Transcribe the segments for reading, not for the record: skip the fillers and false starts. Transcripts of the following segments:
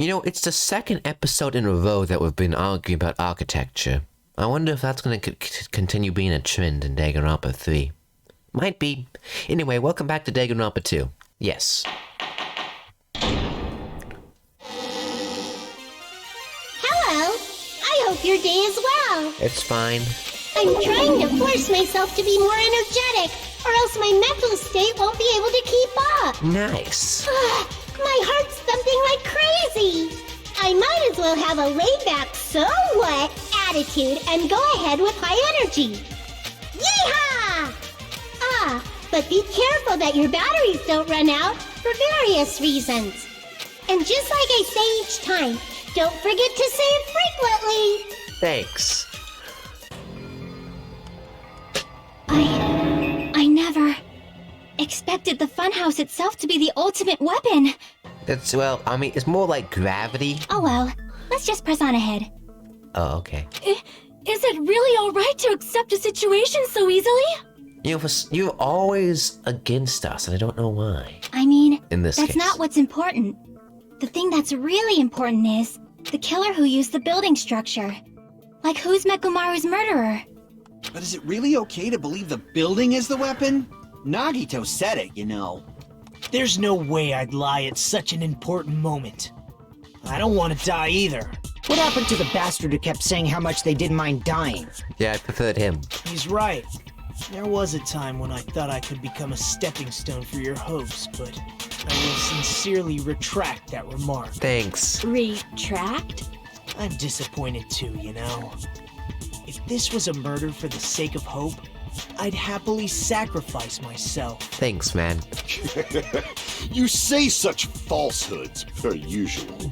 You know, it's the second episode in a row that we've been arguing about architecture. I wonder if that's going to continue being a trend in danganronpa2. Might be. Anyway, welcome back to danganronpa2. Yes. Hello. I hope your day is well. It's fine. I'm trying to force myself to be more energetic, or else my mental state won't be able to keep up. Nice. My heart's thumping like crazy. I might as well have a laid-back, so what attitude and go ahead with high energy. Yeehaw! But be careful that your batteries don't run out for various reasons. And just like I say each time, don't forget to say it frequently. Thanks. I never expected the funhouse itself to be the ultimate weapon. It's more like gravity. Oh well, let's just press on ahead. Oh, okay. Is it really alright to accept a situation so easily? You're always against us, and I don't know why. I mean, In this that's case. not what's important. The thing that's really important is the killer who used the building structure. Like, who's Mekomaru's murderer? But is it really okay to believe the building is the weapon? Nagito said it, you know. There's no way I'd lie at such an important moment. I don't want to die either. What happened to the bastard who kept saying how much they didn't mind dying? Yeah, I preferred him. He's right. There was a time when I thought I could become a stepping stone for your hopes, but I will sincerely retract that remark. Thanks. Retract? I'm disappointed too, you know. If this was a murder for the sake of hope, I'd happily sacrifice myself. Thanks, man. You say such falsehoods, per usual.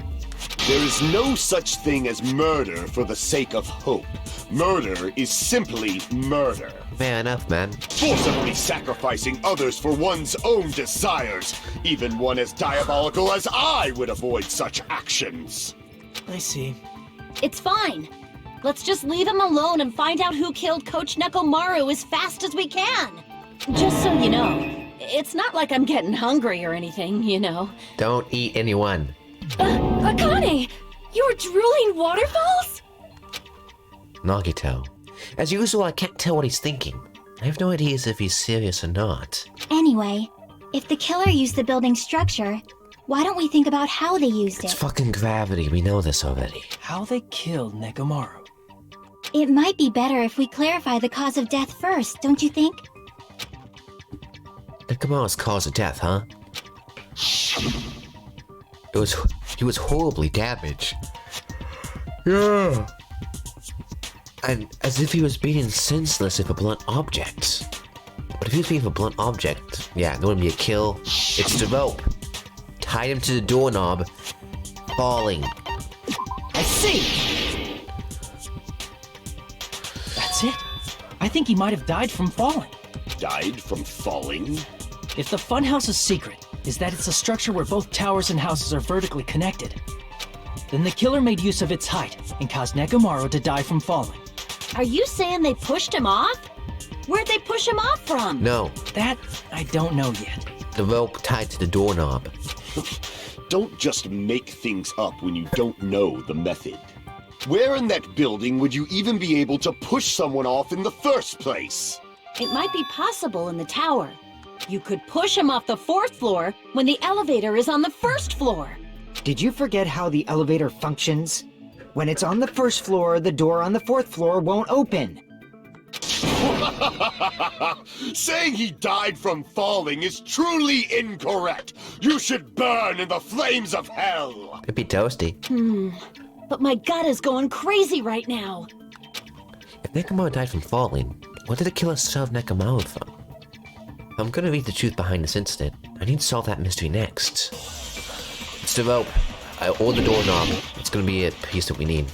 There is no such thing as murder for the sake of hope. Murder is simply murder. Fair enough, man. Forcibly sacrificing others for one's own desires. Even one as diabolical as I would avoid such actions. I see. It's fine. Let's just leave him alone and find out who killed Coach Nekomaru as fast as we can. Just so you know, it's not like I'm getting hungry or anything, you know. Don't eat anyone. Akane! You were drooling waterfalls? Nagito. As usual, I can't tell what he's thinking. I have no idea if he's serious or not. Anyway, if the killer used the building structure, why don't we think about how they used It's it? fucking gravity, we know this already. How they killed Nekomaru. It might be better if we clarify the cause of death first, don't you think? Nekomaru's cause of death, huh? He was horribly damaged. Yeah. And as if he was beaten senseless with a blunt object. But if he was beaten with a blunt object, yeah, there wouldn't be a kill. It's the rope. Tied him to the doorknob. Falling. I see! That's it. I think he might have died from falling. Died from falling? If the funhouse's secret is that it's a structure where both towers and houses are vertically connected, then the killer made use of its height and caused Nekomaru to die from falling. Are you saying they pushed him off? Where'd they push him off from? No, That, I don't know yet. the rope tied to the doorknob. Don't just make things up when you don't know the method. Where in that building would you even be able to push someone off in the first place? It might be possible in the tower. You could push him off the 4th floor when the elevator is on the 1st floor. Did you forget how the elevator functions? When it's on the first floor, the door on the fourth floor won't open. Saying he died from falling is truly incorrect. You should burn in the flames of hell. Could be toasty. But my gut is going crazy right now. If Nekomaru died from falling, what did the killer serve Nekomaru from? I'm gonna read the truth behind this incident. I need to solve that mystery next. It's the rope. Or the doorknob. It's gonna be a piece that we need.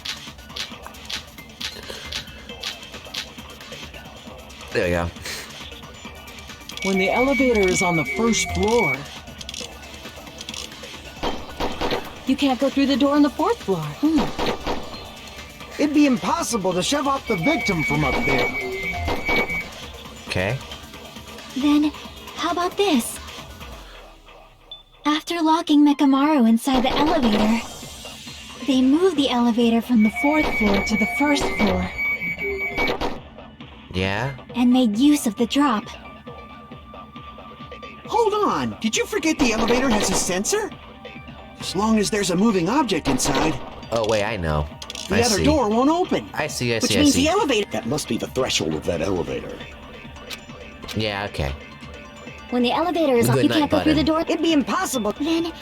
There we go. When the elevator is on the 1st floor, You can't go through the door on the 4th floor. It'd be impossible to shove off the victim from up there. Okay. Then, how about this? After locking Mekomaru inside the elevator, They moved the elevator from the 4th floor to the 1st floor Yeah? and made use of the drop. Hold on, did you forget the elevator has a sensor? As long as there's a moving object inside, Oh, wait, I know. the I other see. door won't open. I see, I Which see, I means see. the elevator... That must be the threshold of that elevator. Yeah, okay. When the elevator is off, Good you night, can't go through the button. door. It'd be impossible. Then,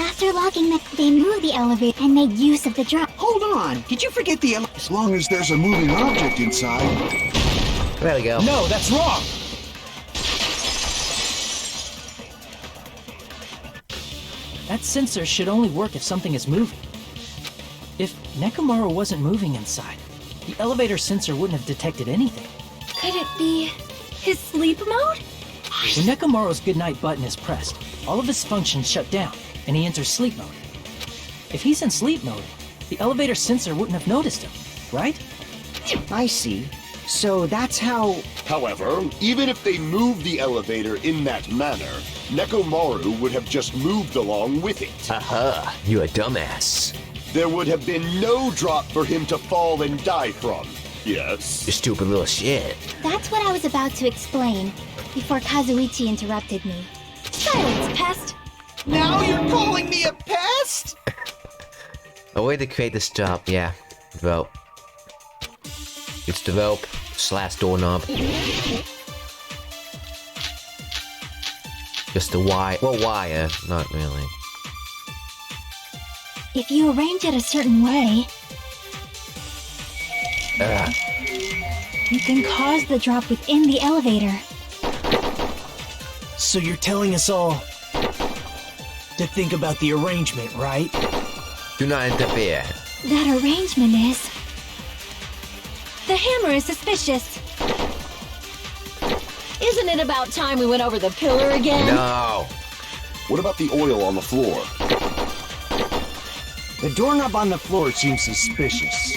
after locking they moved the elevator and made use of the drop. Hold on, did you forget the elevator? As long as there's a moving object inside. There we go. No, that's wrong! That sensor should only work if something is moving. If Nekomaru wasn't moving inside, the elevator sensor wouldn't have detected anything. Could it be his sleep mode? When Nekomaru's goodnight button is pressed, all of his functions shut down, and he enters sleep mode. If he's in sleep mode, the elevator sensor wouldn't have noticed him, right? I see. So that's how... However, even if they moved the elevator in that manner, Nekomaru would have just moved along with it. Haha, you a dumbass. There would have been no drop for him to fall and die from. Yes? You stupid little shit. That's what I was about to explain before Kazuichi interrupted me. Silence, pest! Now you're calling me a pest? A way to create this job, yeah. Develop. It's develop / doorknob. Just the wire. Well, wire, not really. If you arrange it a certain way, you can cause the drop within the elevator. So you're telling us all to think about the arrangement, right? Do not interfere. That arrangement is... The hammer is suspicious. Isn't it about time we went over the pillar again? No. What about the oil on the floor? The doorknob on the floor seems suspicious.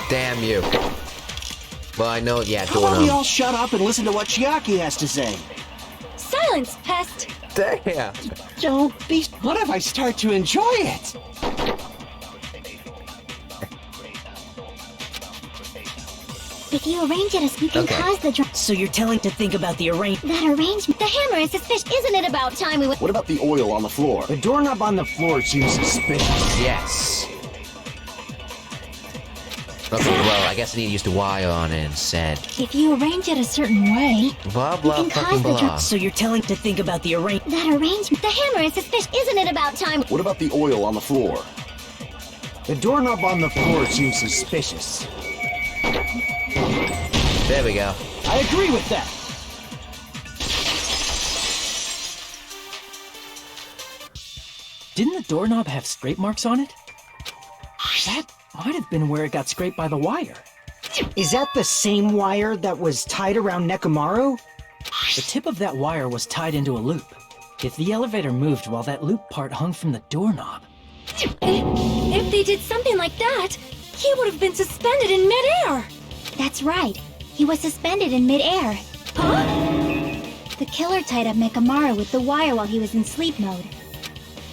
Damn you. Well, I know, yeah, How about we all doorknob. shut up and listen to what Chiaki has to say? Silence, pest! Damn. Don't be... What if I start to enjoy it? If you arrange it as you can Okay. cause the drop. So you're telling to think about the arrangement. That arrangement. The hammer is suspicious. Isn't it about time we went... What about the oil on the floor? The doorknob on the floor seems suspicious. Yes. Okay, well, I guess I need to use the wire on it instead. If you arrange it a certain way, Blah, blah, can fucking cause the blah. drop- So you're telling to think about the arrangement. That arrangement. The hammer is suspicious. Isn't it about time... What about the oil on the floor? The doorknob on the floor seems suspicious. There we go. I agree with that. Didn't the doorknob have scrape marks on it? That might have been where it got scraped by the wire. Is that the same wire that was tied around Nekomaru? The tip of that wire was tied into a loop. If the elevator moved while that loop part hung from the doorknob, if they did something like that, he would have been suspended in midair! That's right. He was suspended in midair. Huh? The killer tied up Nekomaru with the wire while he was in sleep mode.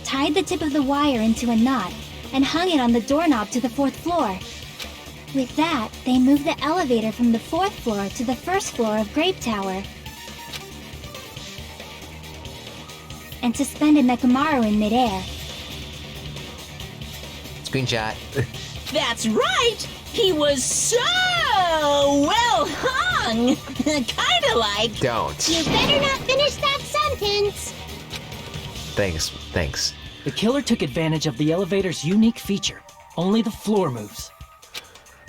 Tied the tip of the wire into a knot and hung it on the doorknob to the 4th floor. With that, they moved the elevator from the 4th floor to the 1st floor of Grape Tower. And suspended Nekomaru in midair. Screenshot. That's right! He was so well hung! Kinda like... Don't. You better not finish that sentence! Thanks. the killer took advantage of the elevator's unique feature. Only the floor moves.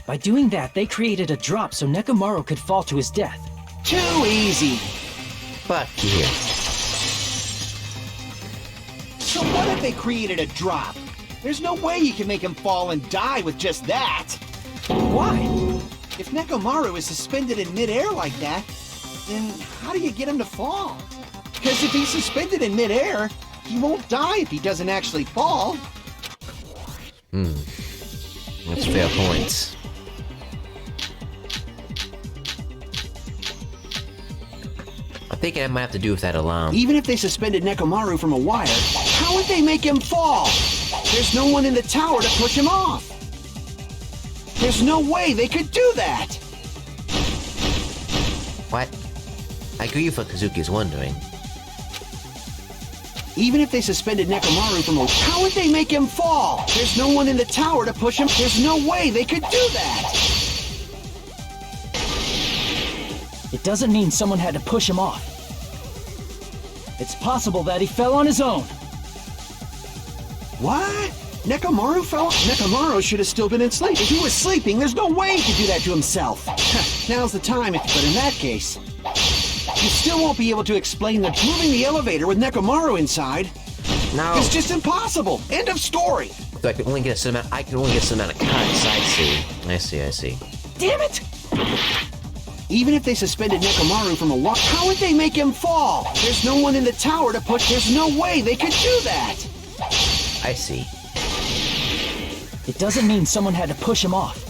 By doing that, they created a drop so Nekomaru could fall to his death. Too easy. Fuck you. So what if they created a drop? There's no way you can make him fall and die with just that. Why? If Nekomaru is suspended in midair like that, then how do you get him to fall? Because if he's suspended in midair, he won't die if he doesn't actually fall. That's fair points. I'm thinking I might have to do with that alarm. Even if they suspended Nekomaru from a wire, how would they make him fall? There's no one in the tower to push him off. There's no way they could do that. What? I agree with what Kazuki is wondering. Even if they suspended Nekomaru from a... How would they make him fall? There's no one in the tower to push him. There's no way they could do that. It doesn't mean someone had to push him off. It's possible that he fell on his own. What? Nekomaru fell? Nekomaru should have still been in sleep. If he was sleeping, there's no way he could do that to himself. Now's the time, but in that case, you still won't be able to explain the moving the elevator with Nekomaru inside. No. It's just impossible. End of story. So I can only get a certain amount. I can only get a certain amount of cuts. I see. Damn it! Even if they suspended Nekomaru from a wall, how would they make him fall? There's no one in the tower to push. There's no way they could do that. I see. It doesn't mean someone had to push him off.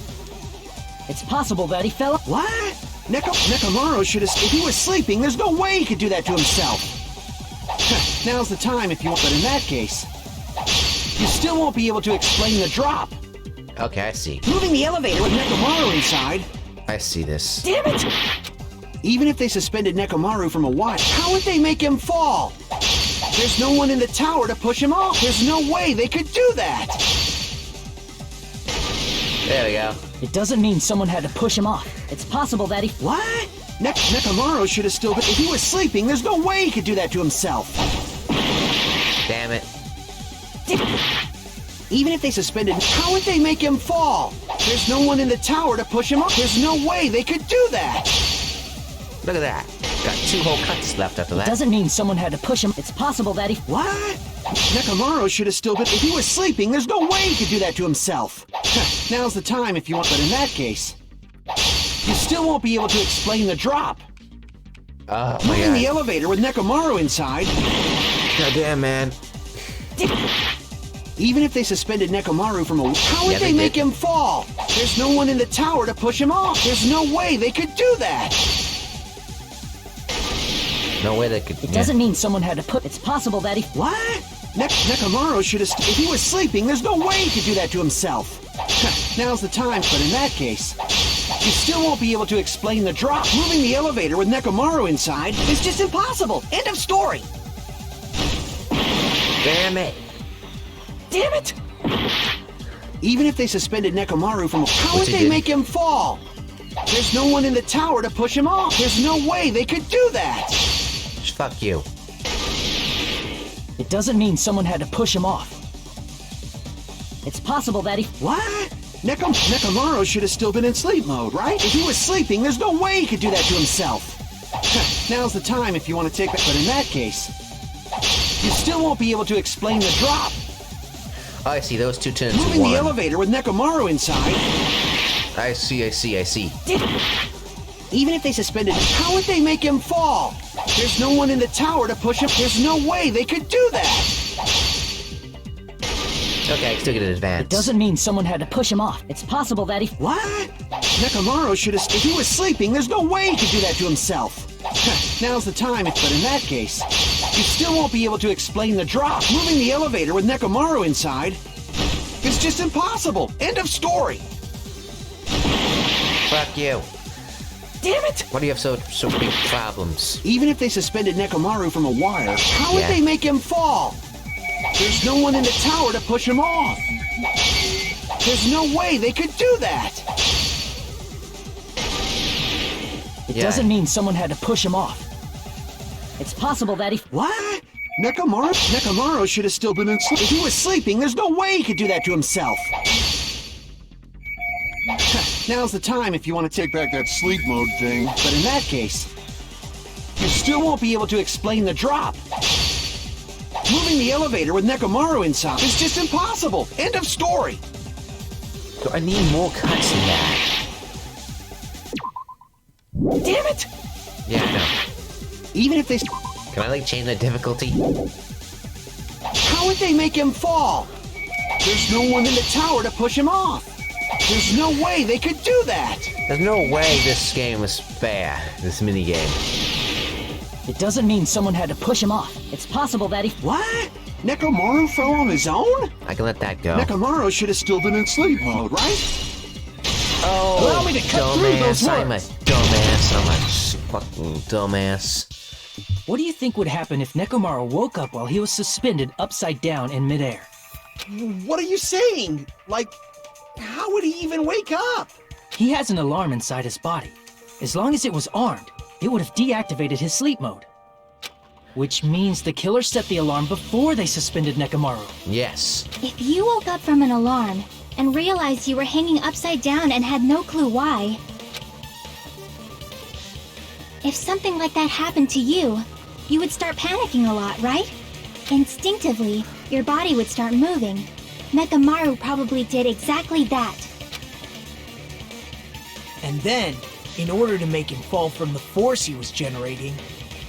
It's possible that he fell. What? Nekomaru should have... If he was sleeping, there's no way he could do that to himself. Now's the time if you want, but in that case, you still won't be able to explain the drop. Okay, I see. Moving the elevator with Nekomaru inside. I see this. Damn it! Even if they suspended Nekomaru from a watch, how would they make him fall? There's no one in the tower to push him off. There's no way they could do that. There we go. It doesn't mean someone had to push him off. It's possible that he... What? Nekomaru should have still been... If he was sleeping, there's no way he could do that to himself. Damn it. Even if they suspended... How would they make him fall? There's no one in the tower to push him off. There's no way they could do that. Look at that. Got 2 whole cuts left after It that. doesn't mean someone had to push him. It's possible that he... What? Nekomaru should have still been... If he was sleeping, there's no way he could do that to himself. Now's the time if you want, but in that case, you still won't be able to explain the drop. Oh my Moving the god. elevator with Nekomaru inside. God damn, man. Even if they suspended Nekomaru from a... How would Yeah, they they make did. him fall? There's no one in the tower to push him off. There's no way they could do that. No way they could. It doesn't mean someone had to put... It's possible that he... What? Nekomaru should have... If he was sleeping, there's no way he could do that to himself. Now's the time, but in that case, you still won't be able to explain the drop. Moving the elevator with Nekomaru inside is just impossible. End of story. Damn it. Damn it! Even if they suspended Nekomaru from... How would What's he they did? make him fall? There's no one in the tower to push him off. There's no way they could do that. Fuck you. It doesn't mean someone had to push him off. It's possible that he... What? Nekomaru should have still been in sleep mode, right? If he was sleeping, there's no way he could do that to himself. Now's the time if you want to take that. But in that case, you still won't be able to explain the drop. Oh, I see. Those 2 turn into Moving 1. the elevator with Nekomaru inside. I see. Even if they suspended... How would they make him fall? There's no one in the tower to push him. There's no way they could do that. Okay, I can still get an advance. It doesn't mean someone had to push him off. It's possible that he... What? Nekomaru should have... If he was sleeping, there's no way he could do that to himself. Now's the time, but in that case, you still won't be able to explain the drop. Moving the elevator with Nekomaru inside is just impossible. End of story. Fuck you. Damn it! Why do you have so big problems? Even if they suspended Nekomaru from a wire, how would Yeah. they make him fall? There's no one in the tower to push him off. There's no way they could do that. It Yeah. doesn't mean someone had to push him off. It's possible that he... What? Nekomaru should have still been in sleep. If he was sleeping, there's no way he could do that to himself. Now's the time if you want to take back that sleep mode thing. But in that case, you still won't be able to explain the drop. Moving the elevator with Nekomaru inside is just impossible. End of story. So I need more cuts than that. Damn it! Yeah, I know. Even if they... Can I, like, change the difficulty? How would they make him fall? There's no one in the tower to push him off. There's no way they could do that. There's no way this game was fair, this minigame. It doesn't mean someone had to push him off. It's possible that he... What? Nekomaru fell on his own? I can let that go. Nekomaru should have still been in sleep mode, right? Allow me to cut through those Dumbass, I'm a words. dumbass, I'm a fucking dumbass. What do you think would happen if Nekomaru woke up while he was suspended upside down in midair? What are you saying? Like, how would he even wake up? He has an alarm inside his body. As long as it was armed, it would have deactivated his sleep mode. Which means the killer set the alarm before they suspended Nekomaru. Yes. If you woke up from an alarm and realized you were hanging upside down and had no clue why, if something like that happened to you, you would start panicking a lot, right? Instinctively, your body would start moving. Nekomaru probably did exactly that. And then, in order to make him fall from the force he was generating,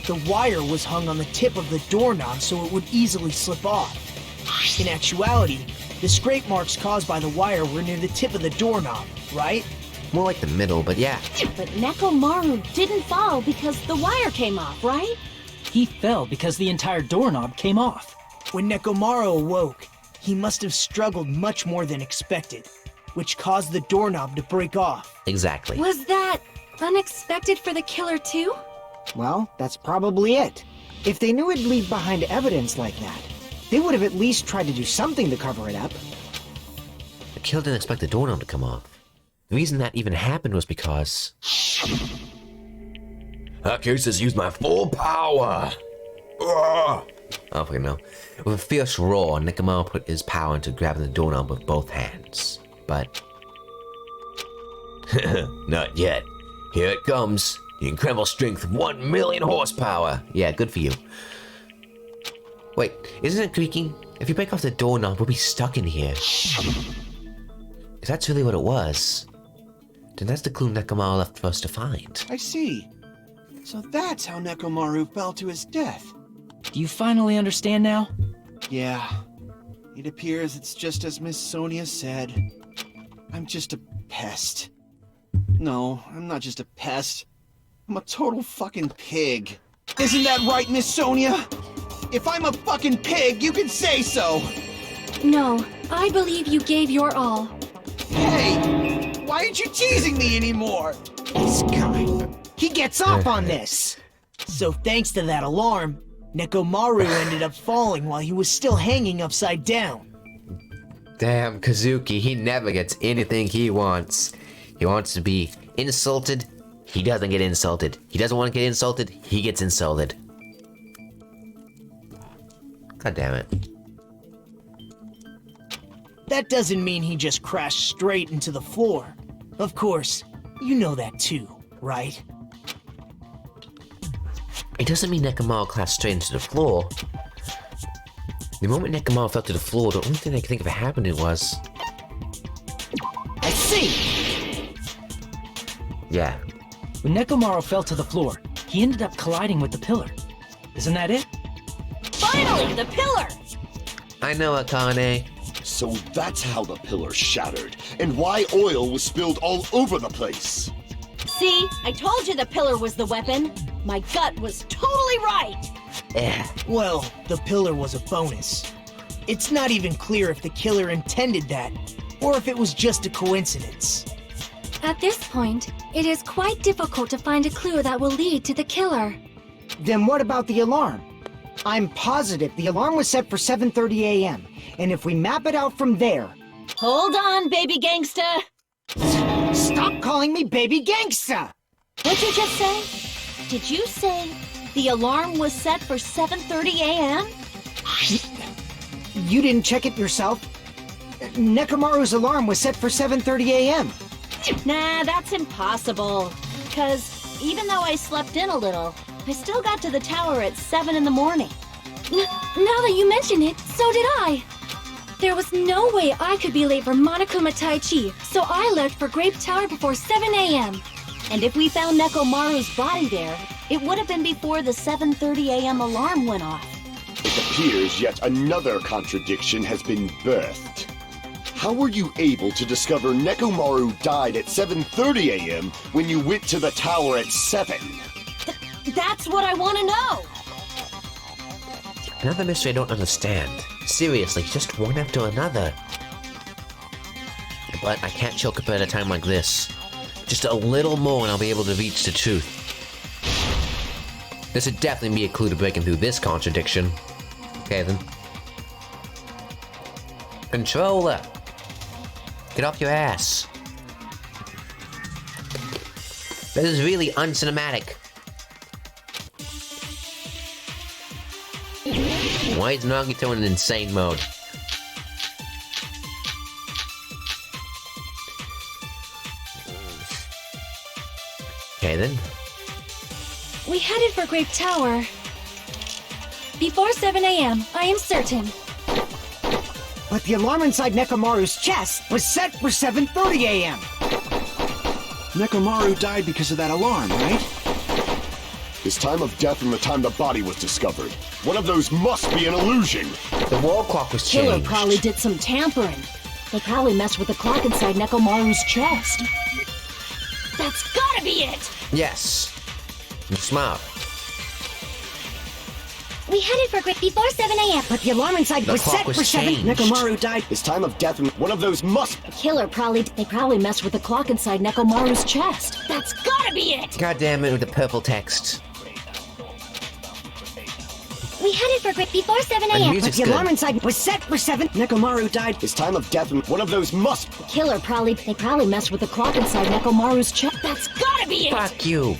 the wire was hung on the tip of the doorknob so it would easily slip off. In actuality, the scrape marks caused by the wire were near the tip of the doorknob, right? More like the middle, but yeah. But Nekomaru didn't fall because the wire came off, right? He fell because the entire doorknob came off. When Nekomaru awoke, he must have struggled much more than expected, which caused the doorknob to break off. Exactly. Was that unexpected for the killer too? Well, that's probably it. If they knew it'd leave behind evidence like that, they would have at least tried to do something to cover it up. The killer didn't expect the doorknob to come off. The reason that even happened was because... Accusers used my full power! Oh, fucking no. With a fierce roar, Nekomaru put his power into grabbing the doorknob with both hands. But... Not yet. Here it comes. The incredible strength of 1 million horsepower. Yeah, good for you. Wait, isn't it creaking? If you break off the doorknob, we'll be stuck in here. If that's really what it was, then that's the clue Nekomaru left for us to find. I see. So that's how Nekomaru fell to his death. Do you finally understand now? Yeah. It appears it's just as Miss Sonia said. I'm just a pest. No, I'm not just a pest. I'm a total fucking pig. Isn't that right, Miss Sonia? If I'm a fucking pig, you can say so! No, I believe you gave your all. Hey! Why aren't you teasing me anymore? This guy, he gets off on this! So thanks to that alarm, Nekomaru ended up falling while he was still hanging upside down. Damn, Kazuki, he never gets anything he wants. He wants to be insulted, he doesn't get insulted. He doesn't want to get insulted, he gets insulted. God damn it. That doesn't mean he just crashed straight into the floor. Of course, you know that too, right? It doesn't mean Nekomaru crashed straight into the floor. The moment Nekomaru fell to the floor, the only thing I can think of happening was... I see! Yeah. When Nekomaru fell to the floor, he ended up colliding with the pillar. Isn't that it? Finally, the pillar! I know, Akane. So that's how the pillar shattered, and why oil was spilled all over the place. See, I told you the pillar was the weapon. My gut was totally right. Well, the pillar was a bonus. It's not even clear if the killer intended that, or if it was just a coincidence. At this point, it is quite difficult to find a clue that will lead to the killer. Then what about the alarm? I'm positive the alarm was set for 7:30 a.m., and if we map it out from there... Hold on, baby gangsta. Stop calling me baby gangsta! What'd you just say? Did you say the alarm was set for 7:30 a.m.? You didn't check it yourself? Nekomaru's alarm was set for 7:30 a.m. Nah, that's impossible. Because even though I slept in a little, I still got to the tower at 7 in the morning. Now that you mention it, so did I. There was no way I could be late for Monokuma Tai Chi, so I left for Grape Tower before 7 a.m. And if we found Nekomaru's body there, it would have been before the 7:30 a.m. alarm went off. It appears yet another contradiction has been birthed. How were you able to discover Nekomaru died at 7:30 a.m. when you went to the tower at 7? That's what I want to know. Another mystery I don't understand. Seriously, just one after another. But I can't choke up at a time like this. Just a little more and I'll be able to reach the truth. This would definitely be a clue to breaking through this contradiction. Okay then. Controller! Get off your ass. This is really uncinematic. Why is Nagito in insane mode? Okay then. We headed for Grape Tower. Before 7 a.m., I am certain. But the alarm inside Nekomaru's chest was set for 7:30 a.m. Nekomaru died because of that alarm, right? His time of death and the time the body was discovered. One of those must be an illusion. The wall clock was changed. Killer probably did some tampering. They probably messed with the clock inside Nekomaru's chest. That's gotta be it! Yes. You're smart. We headed for Grape before 7 a.m. But the alarm inside The was clock set was for 7. changed. Nekomaru died. His time of death and one of those must... They probably messed with the clock inside Nekomaru's chest. That's gotta be it! God damn it with the purple text. We headed for Grape before 7 And a.m. But music's the good. alarm inside was set for 7. Nekomaru died. His time of death and one of those must... They probably messed with the clock inside Nekomaru's chest. That's gotta be it! Fuck you.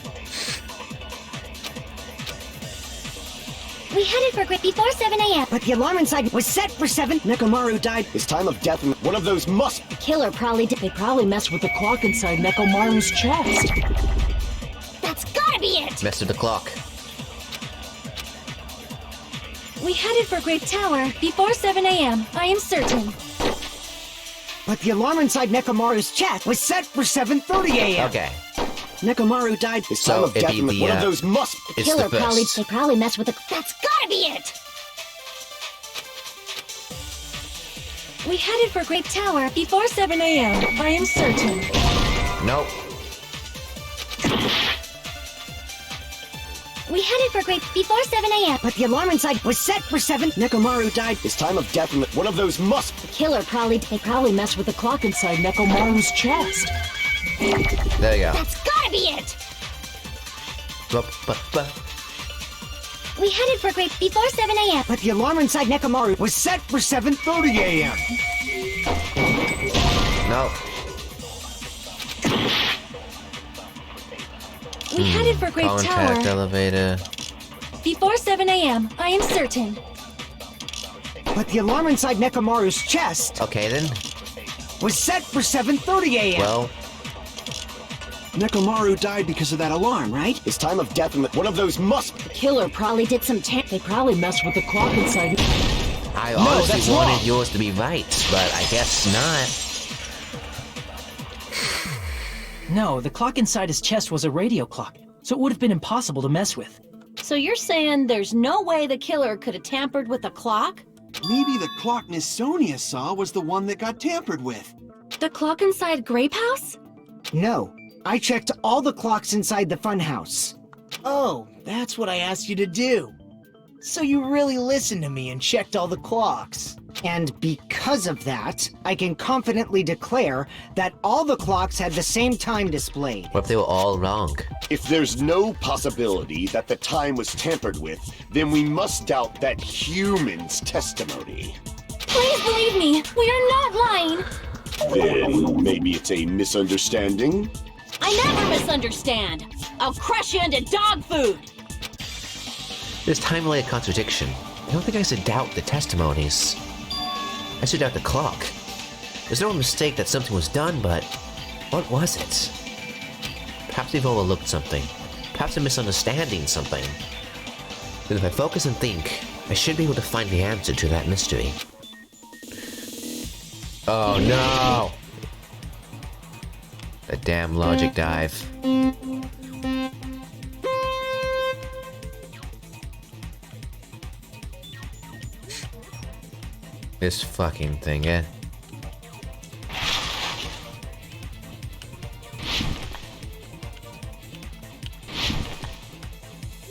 We headed for Grape before 7 a.m. But the alarm inside was set for 7. Nekomaru died. His time of death and one of those must... They probably messed with the clock inside Nekomaru's chest. That's gotta be it! Messed with the clock. We headed for Grape Tower. Before 7 a.m., I am certain. But the alarm inside Nekomaru's chest was set for 7:30 a.m. Okay. Nekomaru died. His So time of it'd death be and the, one of those must... It's the first. They probably messed with the... That's gotta be it! We headed for Grape Tower. Before 7 a.m., I am certain. Nope. We headed for Grape before 7 a.m. But the alarm inside was set for 7. Nekomaru died. His time of death and one of those must... They probably messed with the clock inside Nekomaru's chest. There you go. That's gotta be it! Ba-ba-ba. We headed for Grape before 7 a.m. But the alarm inside Nekomaru was set for 7:30 a.m. No. We headed for Grape Contact Tower. elevator. Before 7 a.m., I am certain. But the alarm inside Nekomaru's chest Okay then. was set for 7:30 a.m. Well, Nekomaru died because of that alarm, right? His time of death and one of those must... Killer probably did some They probably messed with the clock inside... I that's honestly wrong. wanted yours to be right, but I guess not. No, the clock inside his chest was a radio clock, so it would have been impossible to mess with. So you're saying there's no way the killer could have tampered with the clock? Maybe the clock Miss Sonia saw was the one that got tampered with. The clock inside Grape House? No, I checked all the clocks inside the funhouse. Oh, that's what I asked you to do. So you really listened to me and checked all the clocks. And because of that, I can confidently declare that all the clocks had the same time displayed. What if they were all wrong? If there's no possibility that the time was tampered with, then we must doubt that human's testimony. Please believe me, we are not lying. Then maybe it's a misunderstanding? I never misunderstand! I'll crush you into dog food! This time-related contradiction. I don't think I should doubt the testimonies. I should doubt the clock. There's no mistake that something was done, but what was it? Perhaps we've overlooked something. Perhaps I'm misunderstanding something. Then if I focus and think, I should be able to find the answer to that mystery. Oh no! A damn logic dive. This fucking thing, eh?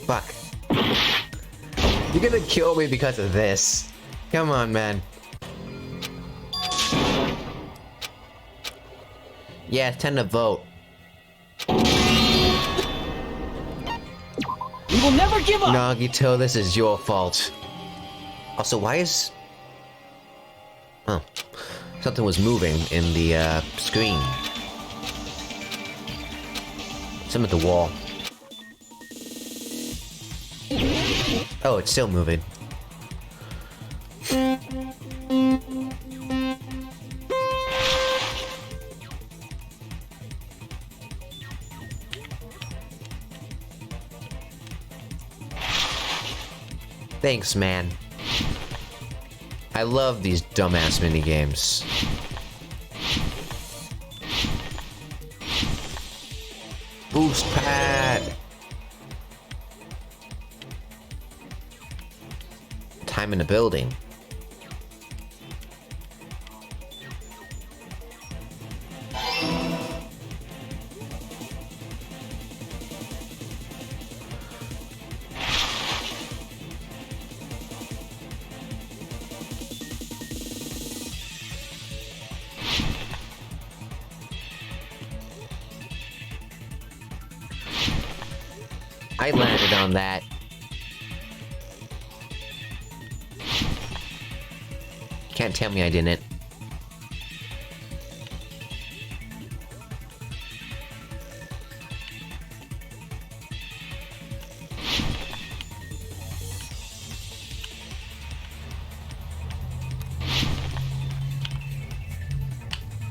Fuck. You're gonna kill me because of this. Come on, man. Yeah, it's time to vote. We will never give up! Nagito, this is your fault. Also, why is... Oh. Something was moving in the, screen. Some at the wall. Oh, it's still moving. Thanks, man. I love these dumbass minigames. Boost pad! Time in the building. I landed on that. Can't tell me I didn't.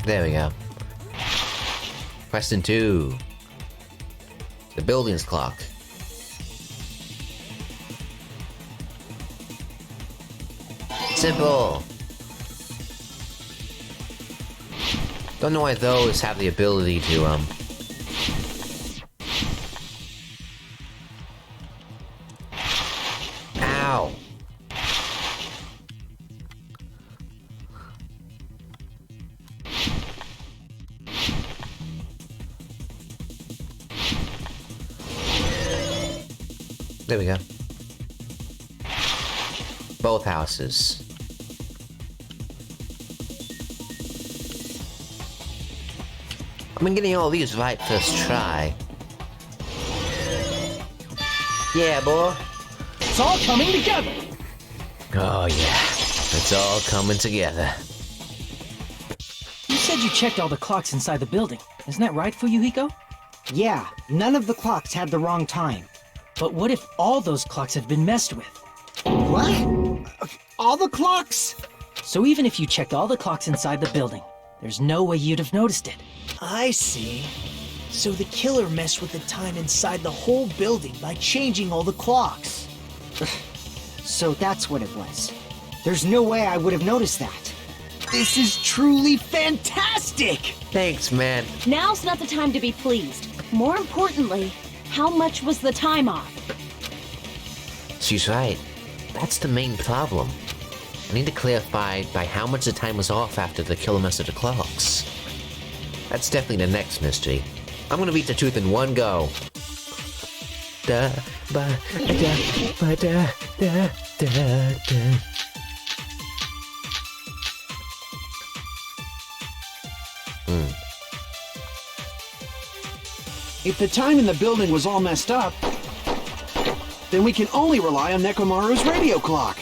There we go. Question 2. The building's clock. Simple. Don't know why those have the ability to, Ow! There we go. Both houses. I've been getting all these right first try. Yeah, boy. It's all coming together! Oh, yeah. It's all coming together. You said you checked all the clocks inside the building. Isn't that right, Fuyuhiko? Yeah, none of the clocks had the wrong time. But what if all those clocks have been messed with? What? All the clocks? So even if you checked all the clocks inside the building, there's no way you'd have noticed it. I see. So the killer messed with the time inside the whole building by changing all the clocks. So that's what it was. There's no way I would have noticed that. This is truly fantastic! Thanks, man. Now's not the time to be pleased. More importantly, how much was the time off? She's right. That's the main problem. I need to clarify by how much the time was off after the killer messed with the clocks. That's definitely the next mystery. I'm gonna beat the truth in one go. Da ba da ba da da da da. If the time in the building was all messed up, then we can only rely on Nekomaru's radio clock.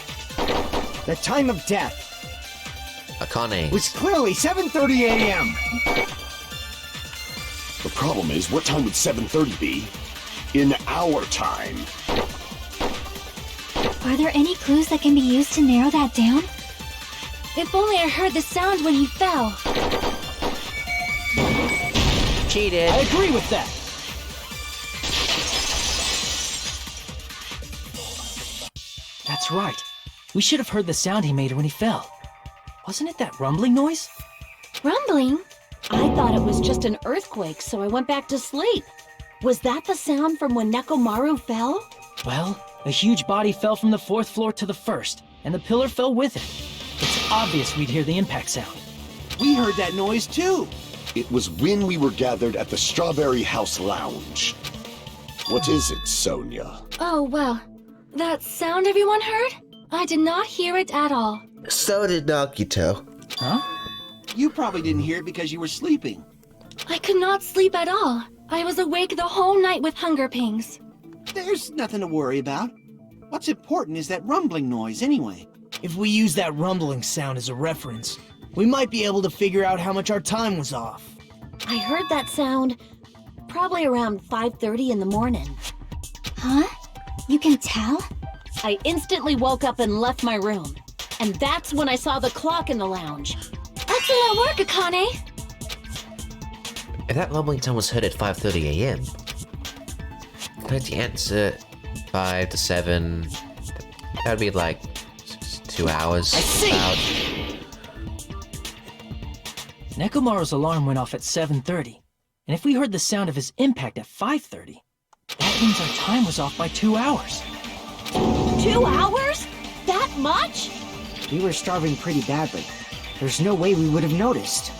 The time of death Akane. was clearly 7:30 a.m. The problem is, what time would 7:30 be? In our time. Are there any clues that can be used to narrow that down? If only I heard the sound when he fell. Cheated. I agree with that. That's right. We should have heard the sound he made when he fell. Wasn't it that rumbling noise? Rumbling? I thought it was just an earthquake, so I went back to sleep. Was that the sound from when Nekomaru fell? Well, a huge body fell from the 4th floor to the 1st, and the pillar fell with it. It's obvious we'd hear the impact sound. We heard that noise too. It was when we were gathered at the Strawberry House Lounge. What is it, Sonia? Oh, well, That sound everyone heard? I did not hear it at all. So did Nagito. Huh? You probably didn't hear it because you were sleeping. I could not sleep at all. I was awake the whole night with hunger pangs. There's nothing to worry about. What's important is that rumbling noise anyway. If we use that rumbling sound as a reference, we might be able to figure out how much our time was off. I heard that sound probably around 5:30 in the morning. Huh? You can tell? I instantly woke up and left my room. And that's when I saw the clock in the lounge. Excellent work, Akane! If that rumbling sound was heard at 5:30 a.m., that's the answer 5 to 7. That would be like 2 hours. I see. About. Nekomaru's alarm went off at 7:30, and if we heard the sound of his impact at 5:30, that means our time was off by 2 hours. 2 hours? That much? We were starving pretty badly. There's no way we would have noticed.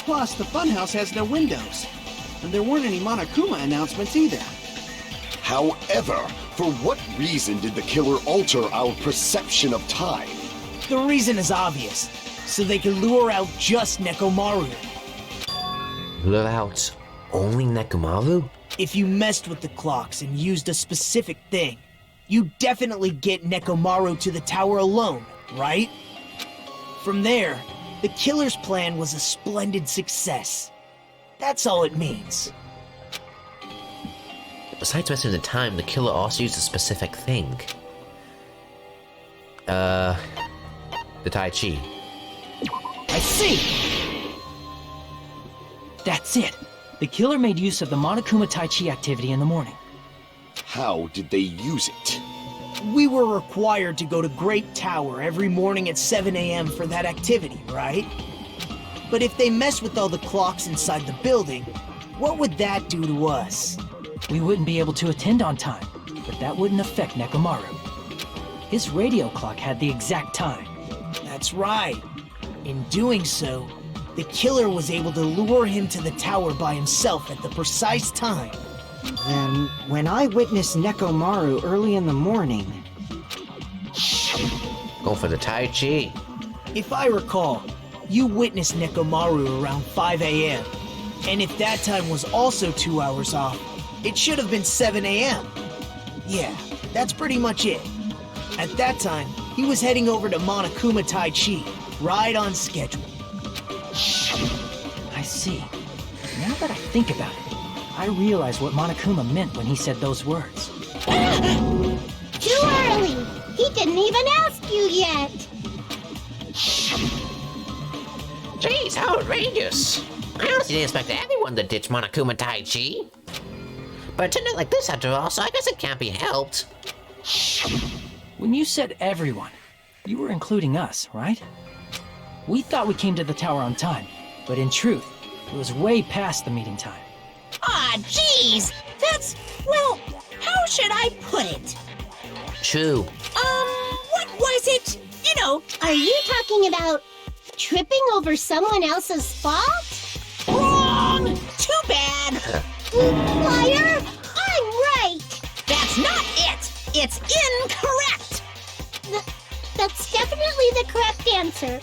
Plus, the funhouse has no windows. And there weren't any Monokuma announcements either. However, for what reason did the killer alter our perception of time? The reason is obvious. So they could lure out just Nekomaru. Lure out only Nekomaru? If you messed with the clocks and used a specific thing, you definitely get Nekomaru to the tower alone, right? From there, the killer's plan was a splendid success. That's all it means. Besides messing with the time, the killer also used a specific thing. The Tai Chi. I see! That's it! The killer made use of the Monokuma Tai Chi activity in the morning. How did they use it? We were required to go to Great Tower every morning at 7 a.m. for that activity, right? But if they mess with all the clocks inside the building, what would that do to us? We wouldn't be able to attend on time, but that wouldn't affect Nekomaru. His radio clock had the exact time. That's right. In doing so, the killer was able to lure him to the tower by himself at the precise time. Then, when I witnessed Nekomaru early in the morning... Go for the Tai Chi. If I recall, you witnessed Nekomaru around 5 a.m. And if that time was also 2 hours off, it should have been 7 a.m. Yeah, that's pretty much it. At that time, he was heading over to Monokuma Tai Chi, right on schedule. I see. Now that I think about it, I realize what Monokuma meant when he said those words. Too early! He didn't even ask you yet! Jeez, how outrageous! I honestly didn't expect everyone to ditch Monokuma Tai Chi. But it turned out like this after all, so I guess it can't be helped. When you said everyone, you were including us, right? We thought we came to the tower on time, but in truth, it was way past the meeting time. Aw, jeez! That's, well, how should I put it? True. What was it? You know, Are you talking about tripping over someone else's fault? wrong! Too bad! Liar! I'm right! That's not it! It's incorrect! That's definitely the correct answer.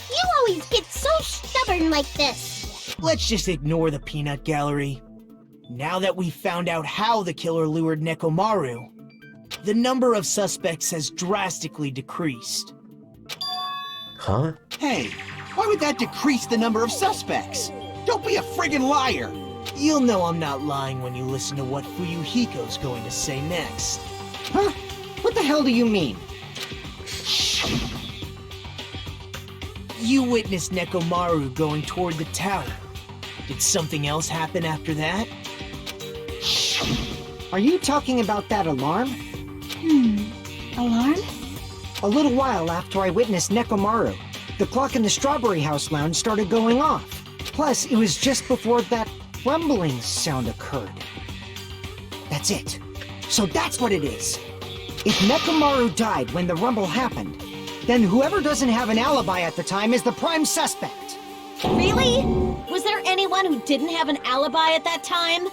You always get so stubborn like this. Let's just ignore the peanut gallery. Now that we've found out how the killer lured Nekomaru, the number of suspects has drastically decreased. Huh? Hey, why would that decrease the number of suspects? Don't be a friggin' liar! You'll know I'm not lying when you listen to what Fuyuhiko's going to say next. Huh? What the hell do you mean? You witnessed Nekomaru going toward the tower. Did something else happen after that? Are you talking about that alarm? Alarm? A little while after I witnessed Nekomaru, the clock in the Strawberry House lounge started going off. Plus, it was just before that rumbling sound occurred. That's it. So that's what it is. If Nekomaru died when the rumble happened, then whoever doesn't have an alibi at the time is the prime suspect. Really? Was there anyone who didn't have an alibi at that time?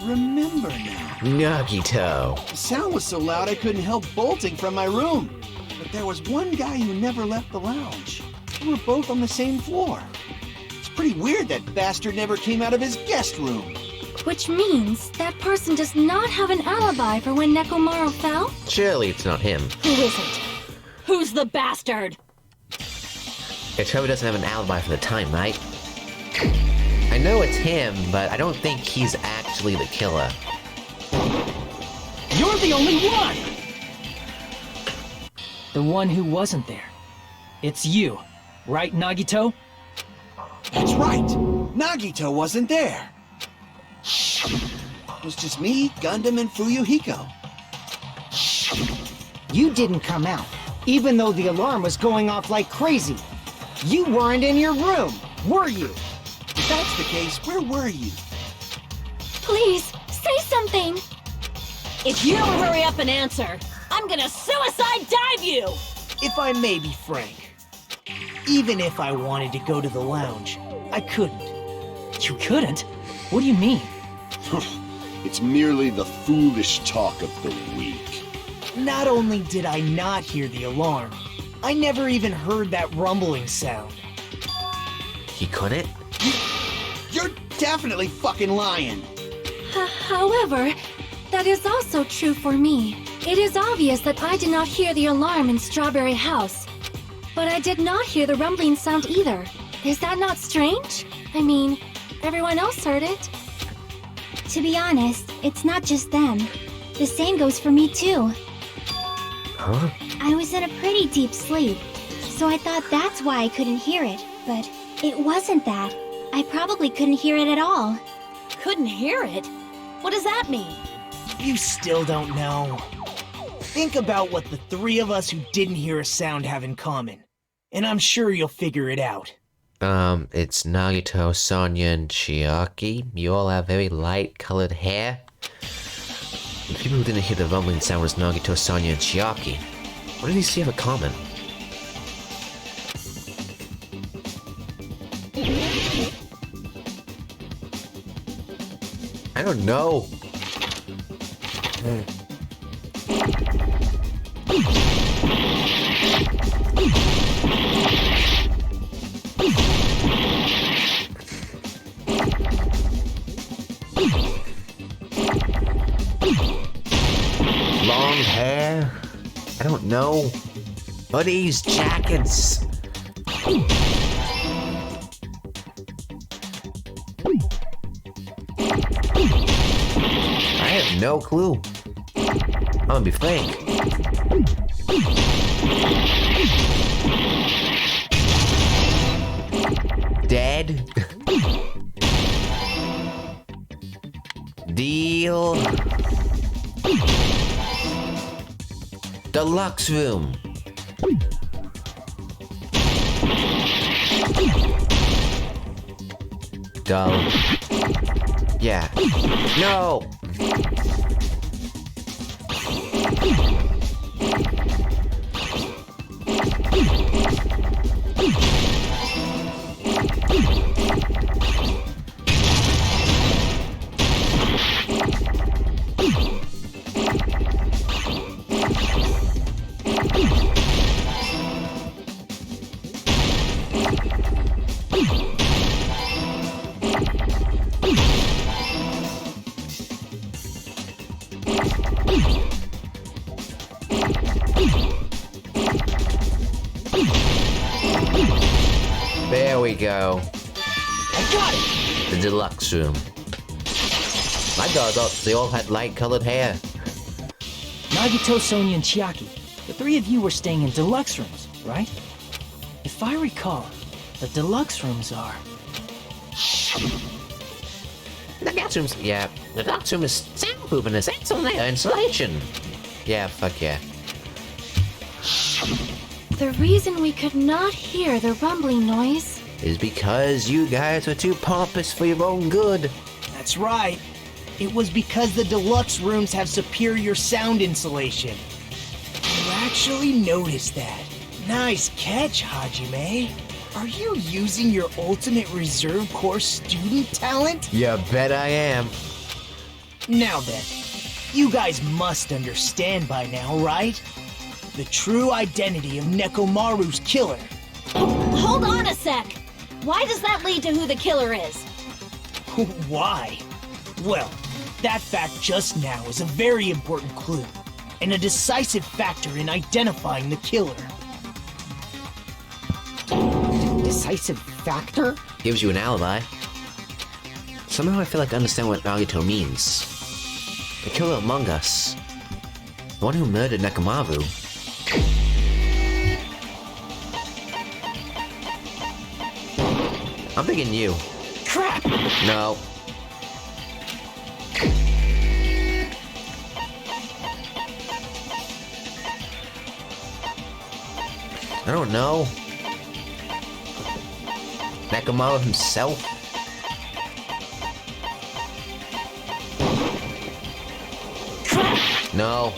remember now. Nagito. The sound was so loud I couldn't help bolting from my room. But there was one guy who never left the lounge. We were both on the same floor. It's pretty weird that bastard never came out of his guest room. Which means that person does not have an alibi for when Nekomaru fell? Surely it's not him. Who is it? Who's the bastard? It probably doesn't have an alibi for the time, right? I know it's him, but I don't think he's actually the killer. You're the only one! The one who wasn't there. It's you, right, Nagito? That's right. Nagito wasn't there. It was just me, Gundam, and Fuyuhiko. You didn't come out, even though the alarm was going off like crazy. You weren't in your room, were you? If that's the case, where were you? Please, say something! If you don't hurry up and answer, I'm gonna suicide dive you! If I may be frank, even if I wanted to go to the lounge, I couldn't. You couldn't? What do you mean? It's merely the foolish talk of the weak. Not only did I not hear the alarm, I never even heard that rumbling sound. He couldn't? You're definitely fucking lying. However, that is also true for me. It is obvious that I did not hear the alarm in Strawberry House. But I did not hear the rumbling sound either. Is that not strange? I mean, everyone else heard it. To be honest, it's not just them. The same goes for me too. Huh? I was in a pretty deep sleep, so I thought that's why I couldn't hear it. But it wasn't that. I probably couldn't hear it at all. Couldn't hear it? What does that mean? You still don't know. Think about what the three of us who didn't hear a sound have in common, and I'm sure you'll figure it out. It's Nagito, Sonya, and Chiaki. You all have very light-colored hair. The people who didn't hear the rumbling sound was Nagito, Sonya, and Chiaki. What do these three have in common? I don't know. Long hair? I don't know. Hoodies, jackets. I have no clue. I'm gonna be frank. Dead? Deal? Deluxe room. Dull. Yeah. No! There we go. I got it! The deluxe room. My god, they all had light-colored hair. Nagito, Sonya, and Chiaki. The three of you were staying in deluxe rooms, right? If I recall, the deluxe rooms are... The deluxe room's, yeah, the deluxe room is soundproof and there's excellent air insulation. Yeah, fuck yeah. The reason we could not hear the rumbling noise Is because you guys are too pompous for your own good. That's right. It was because the deluxe rooms have superior sound insulation. You actually noticed that. Nice catch, Hajime. Are you using your ultimate reserve corps student talent? You bet I am. Now then, you guys must understand by now, right? The true identity of Nekomaru's killer. Hold on a sec! Why does that lead to who the killer is? Why? Well, that fact just now is a very important clue, and a decisive factor in identifying the killer. Decisive factor? Gives you an alibi. Somehow I feel like I understand what Nagito means. The killer among us. The one who murdered Nekomaru. I'm thinking you. Crap! No. I don't know. Nekomaru himself? No.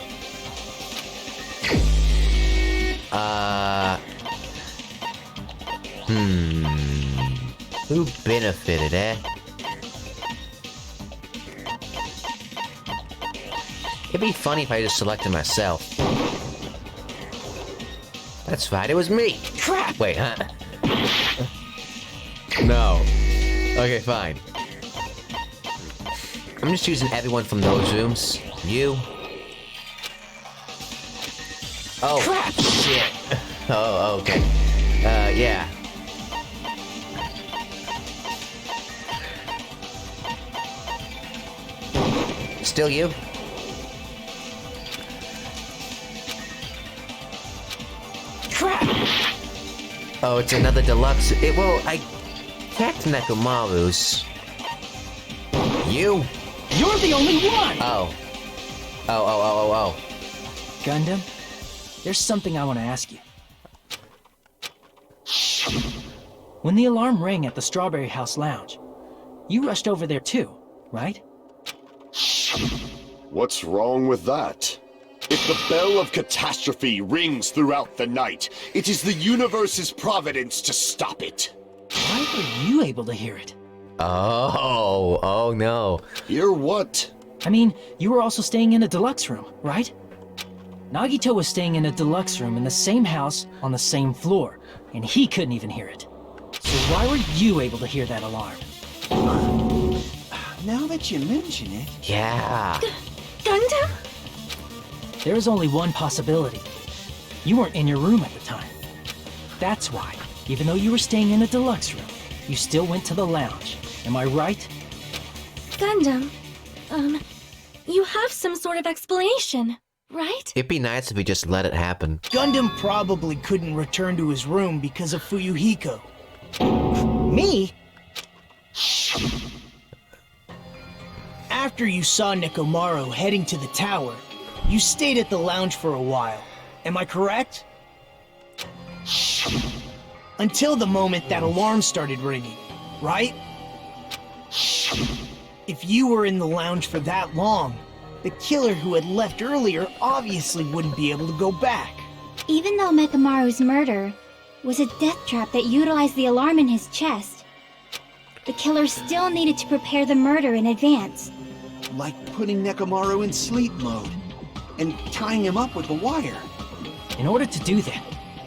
Who benefited, eh? It'd be funny if I just selected myself. That's right, it was me! Crap! Wait, huh? No. Okay, fine. I'm just choosing everyone from those rooms. You. Oh, Crap! shit. Oh, okay. Yeah. Still you? Crap! Oh, it's another deluxe. Well, I checked Nekomaru's. You? You're the only one! Oh. Gundam, there's something I want to ask you. When the alarm rang at the Strawberry House Lounge, you rushed over there too, right? What's wrong with that? If the bell of catastrophe rings throughout the night, it is the universe's providence to stop it. Why were you able to hear it? Oh no. Hear what? I mean, you were also staying in a deluxe room, right? Nagito was staying in a deluxe room in the same house on the same floor, and he couldn't even hear it. So why were you able to hear that alarm? Now that you mention it... Yeah. Gundam? There is only one possibility. You weren't in your room at the time. That's why, even though you were staying in a deluxe room, you still went to the lounge. Am I right? Gundam, you have some sort of explanation, right? It'd be nice if we just let it happen. Gundam probably couldn't return to his room because of Fuyuhiko. Me? After you saw Nekomaru heading to the tower, you stayed at the lounge for a while. Am I correct? Until the moment that alarm started ringing, right? If you were in the lounge for that long, the killer who had left earlier obviously wouldn't be able to go back. Even though Mekamaru's murder was a death trap that utilized the alarm in his chest, the killer still needed to prepare the murder in advance. Like putting Nekomaru in sleep mode and tying him up with the wire. In order to do that,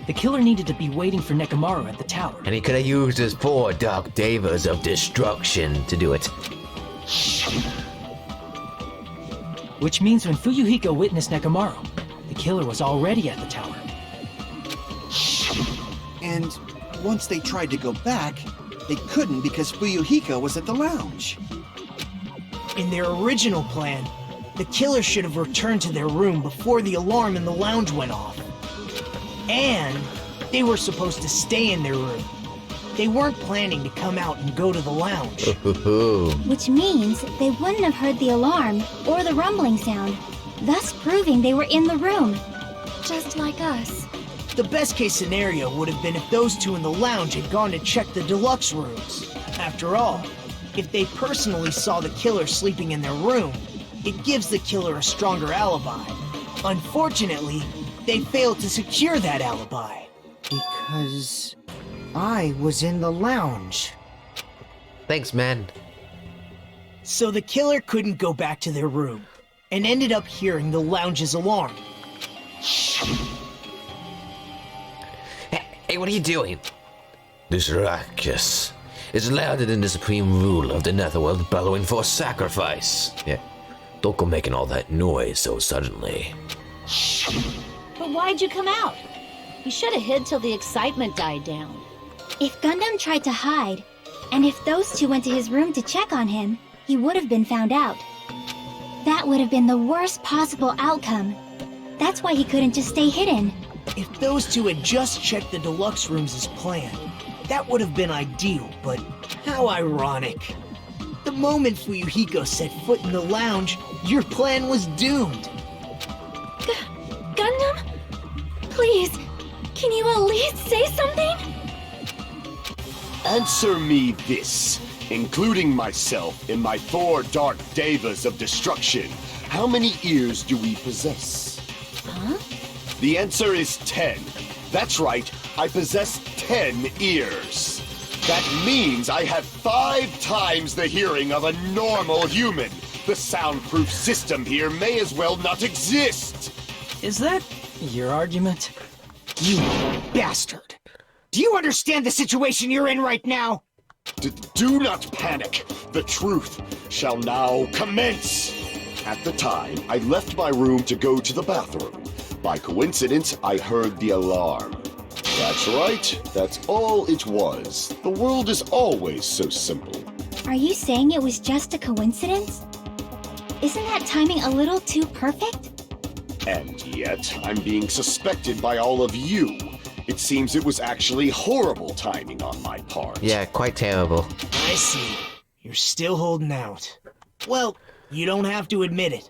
the killer needed to be waiting for Nekomaru at the tower. And he could have used his 4 Dark Devas of Destruction to do it. Which means when Fuyuhiko witnessed Nekomaru, the killer was already at the tower. And once they tried to go back, they couldn't because Fuyuhiko was at the lounge. In their original plan, the killer should have returned to their room before the alarm in the lounge went off. And they were supposed to stay in their room. They weren't planning to come out and go to the lounge. Which means they wouldn't have heard the alarm or the rumbling sound, thus proving they were in the room. Just like us. The best case scenario would have been if those two in the lounge had gone to check the deluxe rooms. After all, if they personally saw the killer sleeping in their room, it gives the killer a stronger alibi. Unfortunately, they failed to secure that alibi. Because I was in the lounge. Thanks, man. So the killer couldn't go back to their room, and ended up hearing the lounge's alarm. Hey, what are you doing? This ruckus is louder than the supreme ruler of the Netherworld bellowing for sacrifice. Yeah, don't go making all that noise so suddenly. But why'd you come out? You should have hid till the excitement died down. If Gundam tried to hide, and if those two went to his room to check on him, he would have been found out. That would have been the worst possible outcome. That's why he couldn't just stay hidden. If those two had just checked the deluxe rooms as planned, that would have been ideal, but how ironic. The moment Fuyuhiko set foot in the lounge, your plan was doomed. Gundam? Please, can you at least say something? Answer me this, including myself and my 4 dark devas of destruction. How many ears do we possess? Huh? The answer is 10. That's right, I possess 10 ears. That means I have 5 times the hearing of a normal human. The soundproof system here may as well not exist. Is that your argument? You bastard! Do you understand the situation you're in right now? Do not panic. The truth shall now commence. At the time, I left my room to go to the bathroom. By coincidence, I heard the alarm. That's right. That's all it was. The world is always so simple. Are you saying it was just a coincidence? Isn't that timing a little too perfect? And yet, I'm being suspected by all of you. It seems it was actually horrible timing on my part. Yeah, quite terrible. I see. You're still holding out. Well, you don't have to admit it.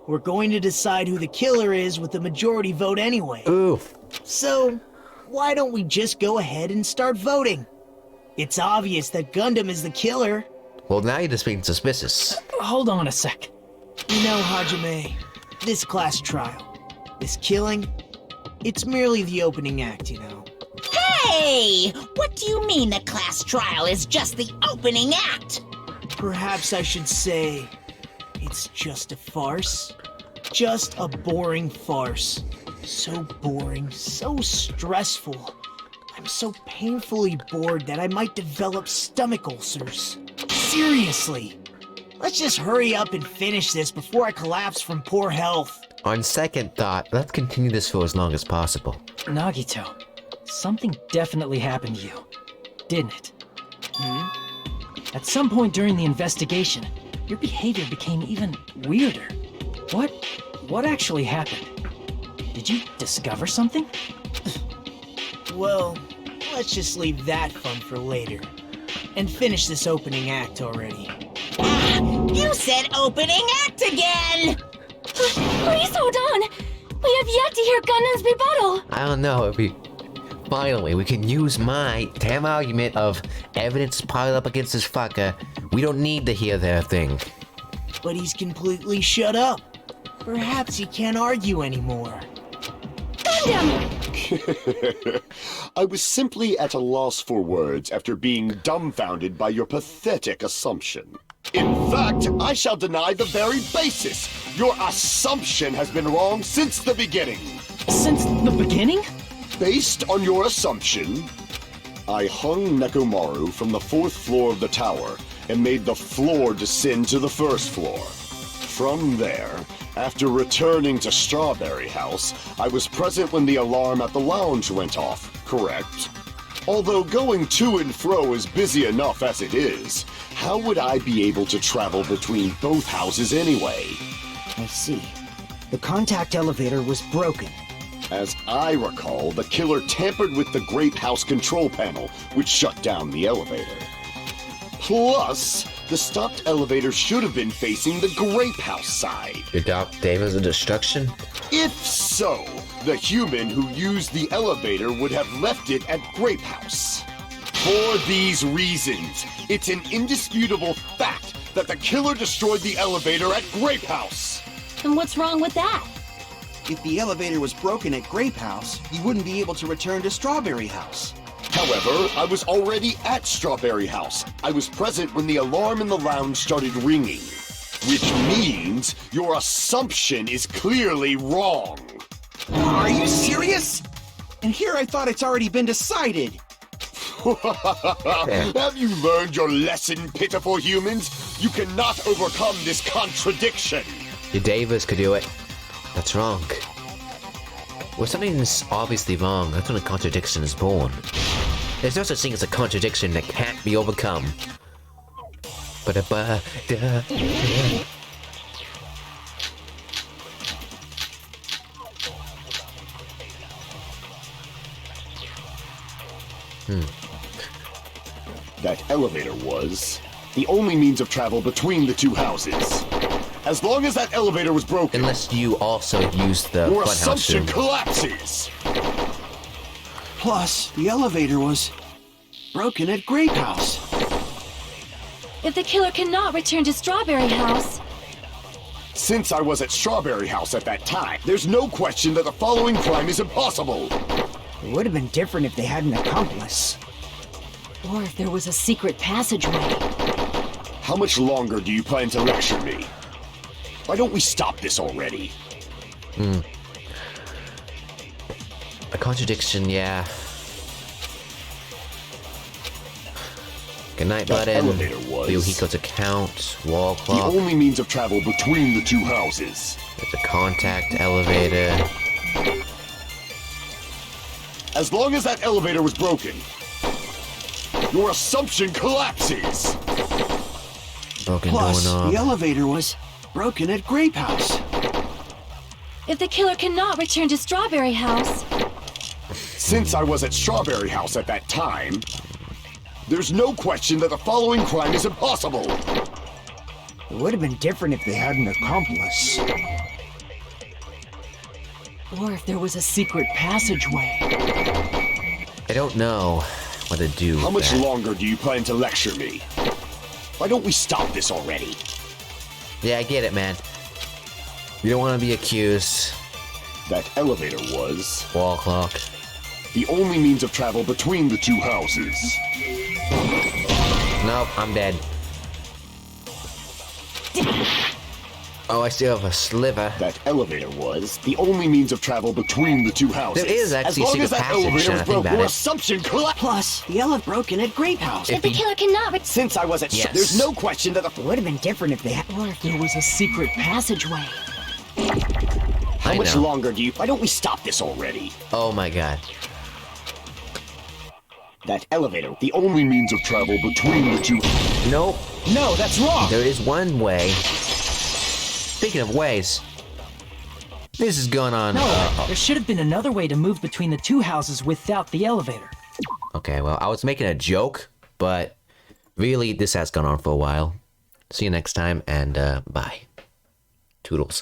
We're going to decide who the killer is with the majority vote anyway. Oof. So, why don't we just go ahead and start voting? It's obvious that Gundam is the killer. Well, now you're just being suspicious. Hold on a sec. You know, Hajime, this class trial, this killing, it's merely the opening act, you know. Hey! What do you mean the class trial is just the opening act? Perhaps I should say, it's just a farce. Just a boring farce. So boring, so stressful. I'm so painfully bored that I might develop stomach ulcers. Seriously. Let's just hurry up and finish this before I collapse from poor health. On second thought, let's continue this for as long as possible. Nagito, something definitely happened to you, didn't it? At some point during the investigation, your behavior became even weirder. What actually happened? Did you discover something? Well, let's just leave that fun for later. And finish this opening act already. You said opening act again! Please hold on! We have yet to hear Gundam's rebuttal! I don't know if we... Finally, we can use my damn argument of evidence piled up against this fucker. We don't need to hear their thing. But he's completely shut up. Perhaps he can't argue anymore. Gundam! I was simply at a loss for words after being dumbfounded by your pathetic assumption. In fact, I shall deny the very basis. Your assumption has been wrong since the beginning. Since the beginning? Based on your assumption, I hung Nekomaru from the 4th floor of the tower and made the floor descend to the 1st floor. From there, after returning to Strawberry House, I was present when the alarm at the lounge went off, correct? Although going to and fro is busy enough as it is, how would I be able to travel between both houses anyway? I see. The contact elevator was broken. As I recall, the killer tampered with the Grape House control panel, which shut down the elevator. Plus, the stopped elevator should have been facing the Grape House side. Your dark devas of destruction? If so, the human who used the elevator would have left it at Grape House. For these reasons, it's an indisputable fact that the killer destroyed the elevator at Grape House. And what's wrong with that? If the elevator was broken at Grape House, you wouldn't be able to return to Strawberry House. However, I was already at Strawberry House. I was present when the alarm in the lounge started ringing. Which means your assumption is clearly wrong. Are you serious? And here I thought it's already been decided. Have you learned your lesson, pitiful humans? You cannot overcome this contradiction. Your Davis could do it. That's wrong. When something is obviously wrong, that's when a contradiction is born. There's no such thing as a contradiction that can't be overcome. Ba-da-ba-da. That elevator was the only means of travel between the two houses. As long as that elevator was broken, Unless you also use the your funhouse assumption room. collapses. Plus, the elevator was broken at Grape House. If the killer cannot return to Strawberry House, Since I was at Strawberry House at that time, there's no question that the following crime is impossible. It would have been different if they had an accomplice. Or if there was a secret passageway. How much longer do you plan to lecture me? Why don't we stop this already? A contradiction, yeah. Good night, That button. elevator was Yuhiko's account, wall the clock. only means of travel between the two houses. There's a contact elevator. As long as that elevator was broken, your assumption collapses. Broken Plus, doorknob. the elevator was broken at Grape House. if the killer cannot return to Strawberry House, Since I was at Strawberry House at that time, there's no question that the following crime is impossible. It would have been different if they had an accomplice. Or if there was a secret passageway. I don't know what to do. How with much that. longer do you plan to lecture me? Why don't we stop this already? Yeah, I get it, man. You don't want to be accused. That elevator was Wall clock. the only means of travel between the two houses. Nope, I'm dead. Oh, I still have a sliver. That elevator was the only means of travel between the two houses. There is actually as long secret as that passage, elevator now was I think broken, about your it. assumption collapsed. Plus, the elevator broken at Grape House. if the killer cannot return, Since I was at Yes. there's no question that the It would have been different if they had. Or if there was a secret passageway. How I much know. longer do you? Why don't we stop this already? Oh my god. That elevator, the only means of travel between the two. Nope. No, that's wrong. There is one way. Speaking of ways, this is going on. No, there should have been another way to move between the two houses without the elevator. Okay, well, I was making a joke, but really, this has gone on for a while. See you next time, and bye. Toodles.